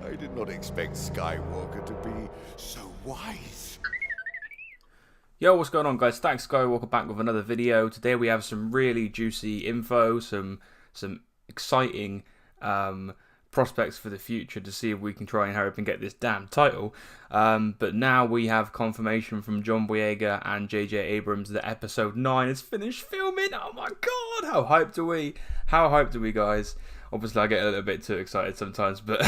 I did not expect Skywalker to be so wise. Yo, what's going on, guys? Stack Skywalker back with another video. Today we have some really juicy info, some exciting prospects for the future to see if we can try and hurry up and get this damn title. But now we have confirmation from John Boyega and J.J. Abrams that Episode 9 is finished filming. Oh my god, how hyped are we? How hyped are we, guys? Obviously, I get a little bit too excited sometimes, but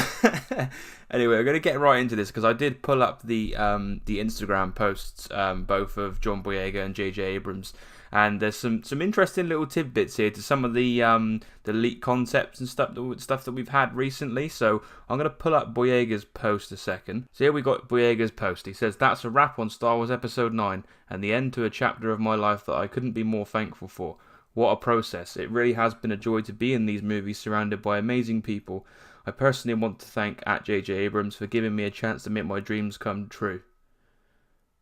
anyway, we're going to get right into this because I did pull up the Instagram posts, both of John Boyega and J.J. Abrams, and there's some interesting little tidbits here to some of the leak concepts and stuff that we've had recently. So I'm going to pull up Boyega's post a second. So here we got Boyega's post. He says, "That's a wrap on Star Wars Episode 9 and the end to a chapter of my life that I couldn't be more thankful for. What a process. It really has been a joy to be in these movies surrounded by amazing people. I personally want to thank @JJ Abrams for giving me a chance to make my dreams come true."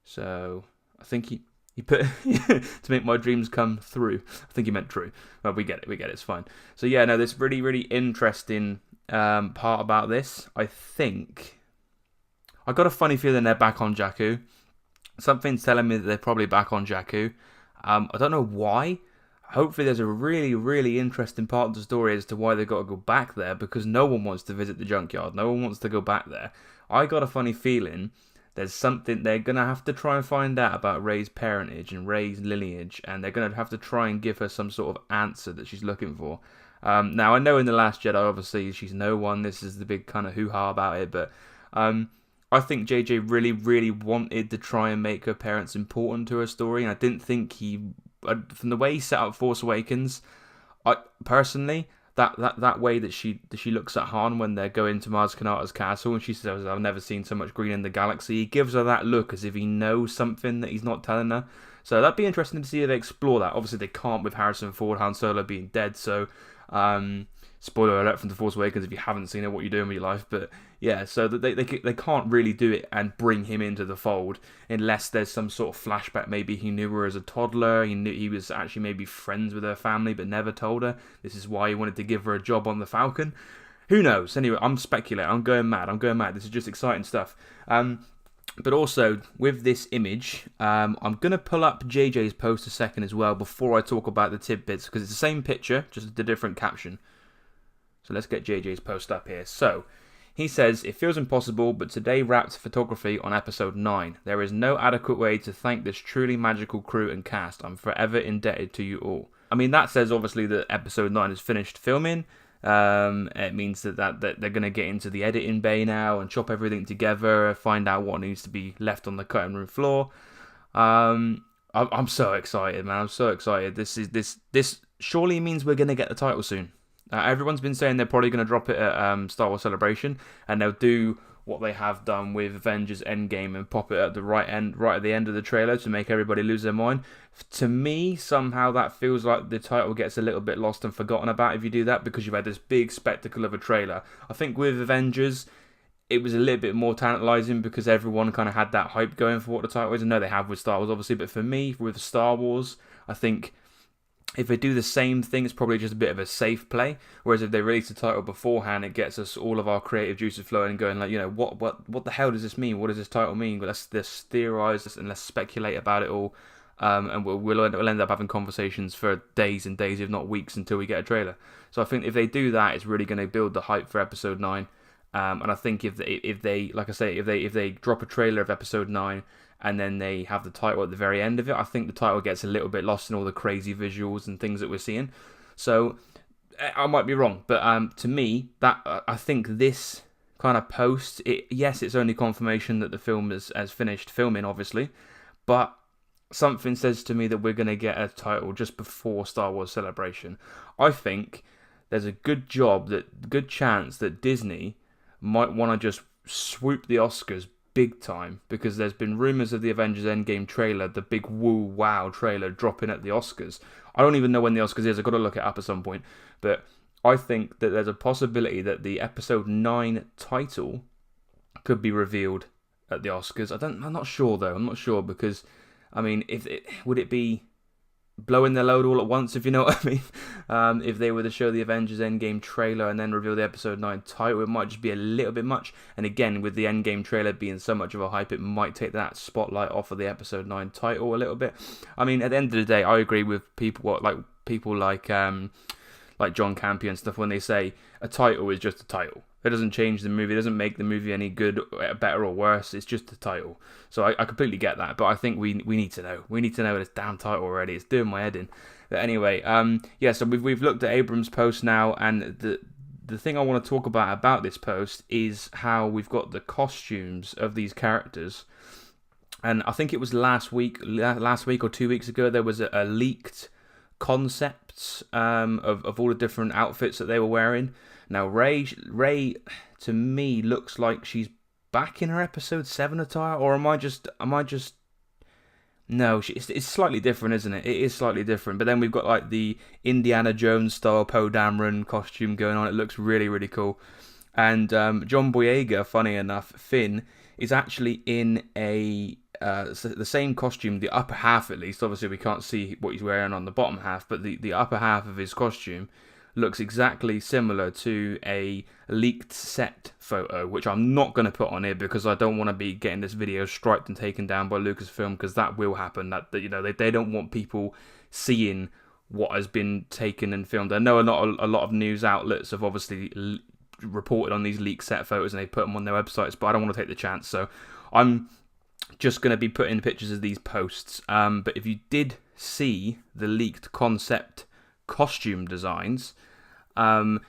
So, I think he put to make my dreams come through. I think he meant true. Well, we get it, it's fine. So yeah, no, this really, really interesting part about this. I think I got a funny feeling they're back on Jakku. Something's telling me that they're probably back on Jakku. I don't know why. Hopefully there's a really, really interesting part of the story as to why they've got to go back there, because no one wants to visit the junkyard. No one wants to go back there. I got a funny feeling there's something they're going to have to try and find out about Rey's parentage and Rey's lineage, and they're going to have to try and give her some sort of answer that she's looking for. Now, I know in The Last Jedi, obviously, she's no one. This is the big kind of hoo-ha about it, but I think JJ really, really wanted to try and make her parents important to her story, and I didn't think from the way he set up Force Awakens, I personally, that way that she looks at Han when they're going to Maz Kanata's castle and she says, "I've never seen so much green in the galaxy," he gives her that look as if he knows something that he's not telling her. So that'd be interesting to see if they explore that. Obviously they can't with Harrison Ford, Han Solo being dead, so spoiler alert from The Force Awakens if you haven't seen it, what you're doing with your life. But yeah, so that they can't really do it and bring him into the fold unless there's some sort of flashback. Maybe he knew her as a toddler, he knew he was actually maybe friends with her family but never told her. This is why he wanted to give her a job on the Falcon. Who knows? Anyway, I'm speculating. I'm going mad. This is just exciting stuff. But also, with this image, I'm going to pull up JJ's post a second as well before I talk about the tidbits, because it's the same picture, just a different caption. So let's get JJ's post up here. So, he says, "It feels impossible, but today wrapped photography on Episode 9. There is no adequate way to thank this truly magical crew and cast. I'm forever indebted to you all." I mean, that says obviously that Episode 9 is finished filming. It means that they're going to get into the editing bay now and chop everything together, find out what needs to be left on the cutting room floor. I'm so excited, man. I'm so excited. This surely means we're going to get the title soon. Everyone's been saying they're probably going to drop it at Star Wars Celebration, and they'll do what they have done with Avengers Endgame and pop it at the right at the end of the trailer to make everybody lose their mind. To me, somehow that feels like the title gets a little bit lost and forgotten about if you do that, because you've had this big spectacle of a trailer. I think with Avengers, it was a little bit more tantalizing because everyone kind of had that hype going for what the title is. I know they have with Star Wars, obviously, but for me, with Star Wars, I think if they do the same thing, it's probably just a bit of a safe play. Whereas if they release the title beforehand, it gets us all of our creative juices flowing and going like, what the hell does this mean? What does this title mean? Let's theorize and let's speculate about it all. And we'll end up having conversations for days and days, if not weeks, until we get a trailer. So I think if they do that, it's really going to build the hype for Episode 9. And I think if they like I say, if they drop a trailer of Episode 9 and then they have the title at the very end of it, I think the title gets a little bit lost in all the crazy visuals and things that we're seeing. So I might be wrong, but to me, that I think this kind of post, yes, it's only confirmation that the film has finished filming, obviously, but something says to me that we're going to get a title just before Star Wars Celebration. I think there's a good chance that Disney might want to just swoop the Oscars big time, because there's been rumours of the Avengers Endgame trailer, the big woo wow trailer, dropping at the Oscars. I don't even know when the Oscars is. I've got to look it up at some point. But I think that there's a possibility that the Episode 9 title could be revealed at the Oscars. I'm not sure though. I'm not sure because, I mean, would it be blowing their load all at once, if you know what I mean. If they were to show the Avengers Endgame trailer and then reveal the Episode 9 title, it might just be a little bit much. And again, with the Endgame trailer being so much of a hype, it might take that spotlight off of the Episode 9 title a little bit. I mean, at the end of the day, I agree with people like John Campea and stuff when they say a title is just a title. It doesn't change the movie. It doesn't make the movie any good, better or worse. It's just a title. So I completely get that. But I think we need to know. We need to know this damn title already. It's doing my head in. But anyway, so we've looked at Abrams' post now, and the thing I want to talk about this post is how we've got the costumes of these characters. And I think it was last week or 2 weeks ago, there was a leaked concepts of all the different outfits that they were wearing. Now Rey to me looks like she's back in her Episode 7 attire, or am I just no, it's slightly different, isn't it? It is slightly different. But then we've got like the Indiana Jones style Poe Dameron costume going on. It looks really, really cool. And John Boyega, funny enough, Finn, is actually in the same costume, the upper half at least. Obviously we can't see what he's wearing on the bottom half, but the upper half of his costume looks exactly similar to a leaked set photo, which I'm not going to put on here because I don't want to be getting this video striped and taken down by Lucasfilm, because that will happen. That they don't want people seeing what has been taken and filmed. I know a lot of news outlets have obviously reported on these leaked set photos and they put them on their websites, but I don't want to take the chance, so I'm just going to be putting pictures of these posts. But if you did see the leaked concept costume designs,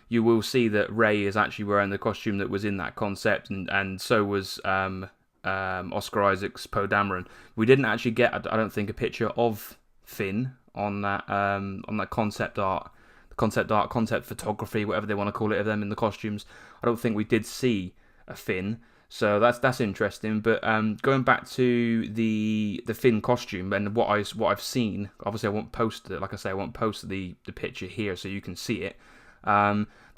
you will see that Rey is actually wearing the costume that was in that concept, and so was Oscar Isaac's Poe Dameron. We didn't actually get, I don't think, a picture of Finn on that concept art, concept photography, whatever they want to call it, of them in the costumes. I don't think we did see a Finn. So that's interesting. But going back to the Finn costume and what I've seen, obviously I won't post it. Like I say, I won't post the picture here so you can see it.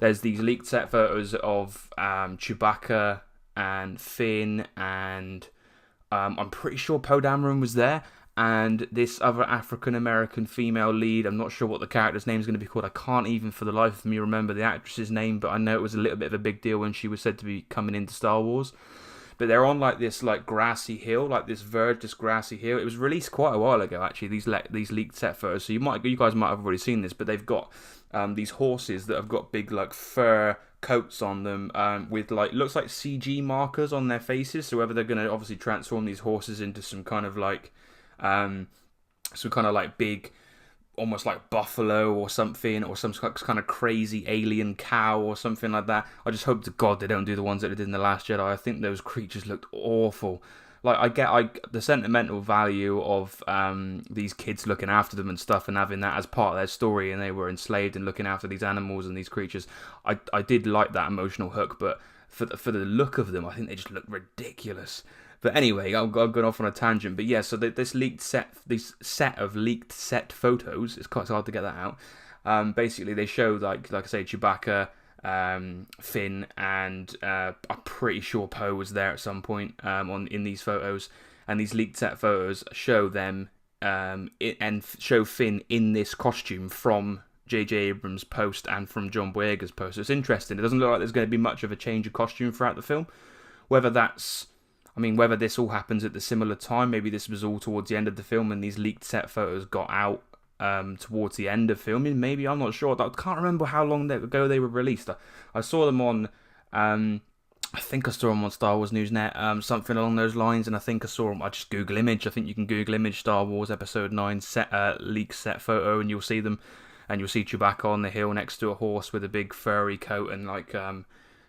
There's these leaked set photos of Chewbacca and Finn, and I'm pretty sure Poe Dameron was there, and this other African American female lead. I'm not sure what the character's name is going to be called. I can't even for the life of me remember the actress's name, but I know it was a little bit of a big deal when she was said to be coming into Star Wars. But they're on like this grassy hill, like this grassy hill. It was released quite a while ago, actually, these leaked set photos. So you guys might have already seen this, but they've got these horses that have got big like fur coats on them, with looks like CG markers on their faces. So whether they're going to obviously transform these horses into some kind of big, almost like buffalo or something, or some kind of crazy alien cow or something like that. I just hope to God they don't do the ones that they did in The Last Jedi. I think those creatures looked awful. Like, I get the sentimental value of these kids looking after them and stuff, and having that as part of their story, and they were enslaved and looking after these animals and these creatures. I did like that emotional hook, but for the look of them, I think they just look ridiculous. But anyway, I've gone off on a tangent. But yeah, so this set of leaked set photos, it's quite hard to get that out. Basically, they show like I say, Chewbacca, Finn, and I'm pretty sure Poe was there at some point in these photos. And these leaked set photos show them and show Finn in this costume from J.J. Abrams' post and from John Boyega's post. So it's interesting. It doesn't look like there's going to be much of a change of costume throughout the film. Whether this all happens at the similar time, maybe this was all towards the end of the film and these leaked set photos got out towards the end of filming, maybe, I'm not sure. I can't remember how long ago they were released. I saw them on, I think I saw them on Star Wars Newsnet, something along those lines, and I think I saw them, I just Google image, I think you can Google image Star Wars Episode 9 leaked set photo, and you'll see them, and you'll see Chewbacca on the hill next to a horse with a big furry coat and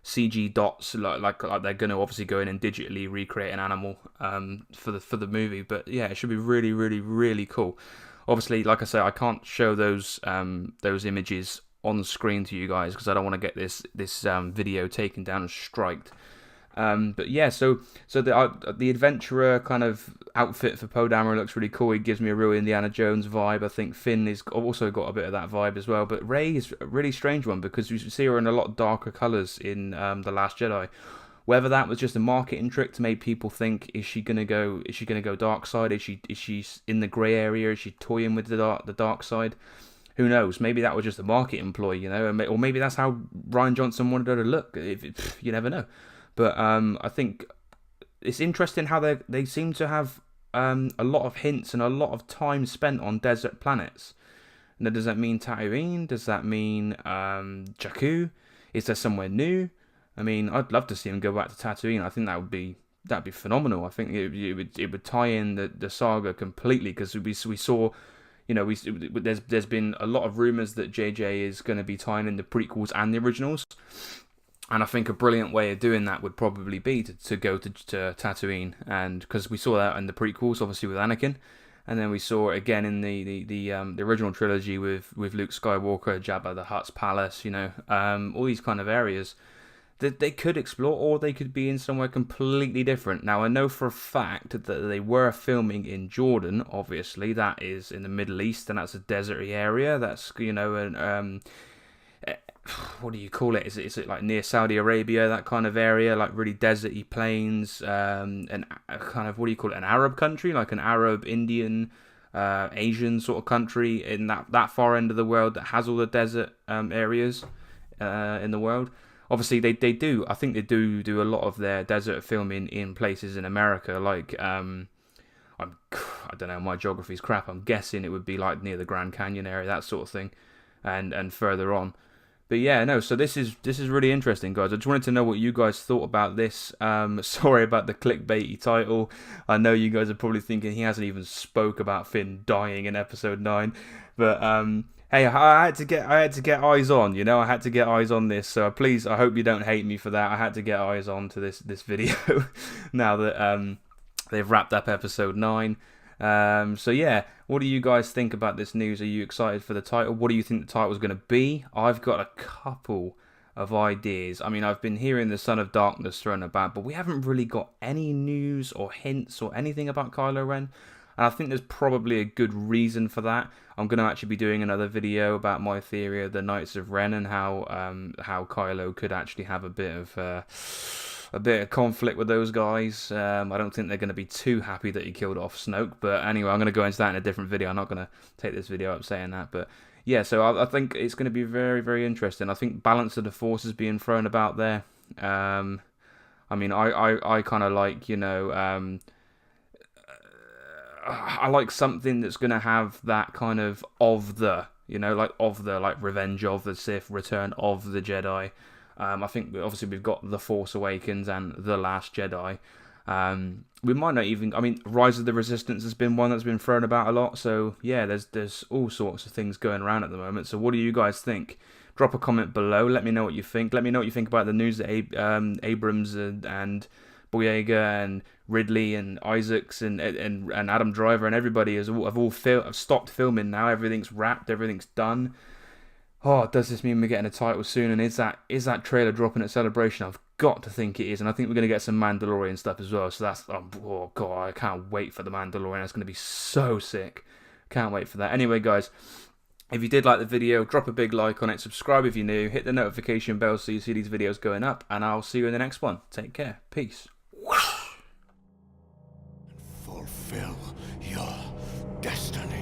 CG dots, like they're going to obviously go in and digitally recreate an animal for the movie. But yeah, it should be really, really, really cool. Obviously, like I say, I can't show those images on screen to you guys because I don't want to get this video taken down and striked. But yeah, so the adventurer kind of outfit for Poe Dameron looks really cool. He gives me a real Indiana Jones vibe. I think Finn has also got a bit of that vibe as well. But Rey is a really strange one because you see her in a lot darker colours in The Last Jedi. Whether that was just a marketing trick to make people think, is she gonna go dark side? Is she in the grey area? Is she toying with the dark side? Who knows? Maybe that was just a marketing ploy, you know, or maybe that's how Rian Johnson wanted her to look. You never know. But I think it's interesting how they seem to have a lot of hints and a lot of time spent on desert planets. Now, does that mean Tatooine? Does that mean Jakku? Is there somewhere new? I mean, I'd love to see him go back to Tatooine. I think that'd be phenomenal. I think it would tie in the saga completely, because we saw, you know, there's been a lot of rumors that JJ is going to be tying in the prequels and the originals, and I think a brilliant way of doing that would probably be to go to Tatooine, and because we saw that in the prequels, obviously with Anakin. And then we saw it again in the original trilogy with Luke Skywalker, Jabba the Hutt's palace, you know, all these kind of areas that they could explore, or they could be in somewhere completely different. Now, I know for a fact that they were filming in Jordan, obviously. That is in the Middle East, and that's a deserty area. That's, you know, an what do you call it? Is it like near Saudi Arabia, that kind of area, like really deserty plains, and kind of, what do you call it, an Arab country, like an Arab, Indian, Asian sort of country in that far end of the world that has all the desert areas in the world. Obviously, they do. I think they do a lot of their desert filming in places in America, like I don't know, my geography's crap. I'm guessing it would be like near the Grand Canyon area, that sort of thing, and further on. But yeah, no, so this is really interesting, guys. I just wanted to know what you guys thought about this. Sorry about the clickbaity title. I know you guys are probably thinking he hasn't even spoke about Finn dying in episode 9. But hey, I had to get eyes on, you know. I had to get eyes on this. So please, I hope you don't hate me for that. I had to get eyes on to this video now that they've wrapped up episode 9. So yeah, what do you guys think about this news? Are you excited for the title? What do you think the title is going to be? I've got a couple of ideas. I mean, I've been hearing the Son of Darkness thrown about, but we haven't really got any news or hints or anything about Kylo Ren. And I think there's probably a good reason for that. I'm going to actually be doing another video about my theory of the Knights of Ren and how Kylo could actually have a bit of conflict with those guys. I don't think they're going to be too happy that he killed off Snoke. But anyway, I'm going to go into that in a different video. I'm not going to take this video up saying that. But yeah, so I think it's going to be very, very interesting. I think balance of the force is being thrown about there. I mean, I kind of like, you know, I like something that's going to have that kind of the, you know, like Revenge of the Sith, Return of the Jedi. I think obviously we've got The Force Awakens and The Last Jedi. We might not even, I mean, Rise of the Resistance has been one that's been thrown about a lot. So yeah, there's all sorts of things going around at the moment. So what do you guys think? Drop a comment below. Let me know what you think. Let me know what you think about the news that Abrams and Boyega and Ridley and Isaacs and Adam Driver and everybody have stopped filming now. Everything's wrapped. Everything's done. Oh, does this mean we're getting a title soon? And is that trailer dropping at Celebration? I've got to think it is. And I think we're going to get some Mandalorian stuff as well. So that's, oh god, I can't wait for the Mandalorian. It's going to be so sick. Can't wait for that. Anyway, guys, if you did like the video, drop a big like on it. Subscribe if you're new. Hit the notification bell so you see these videos going up. And I'll see you in the next one. Take care. Peace. Fulfill your destiny.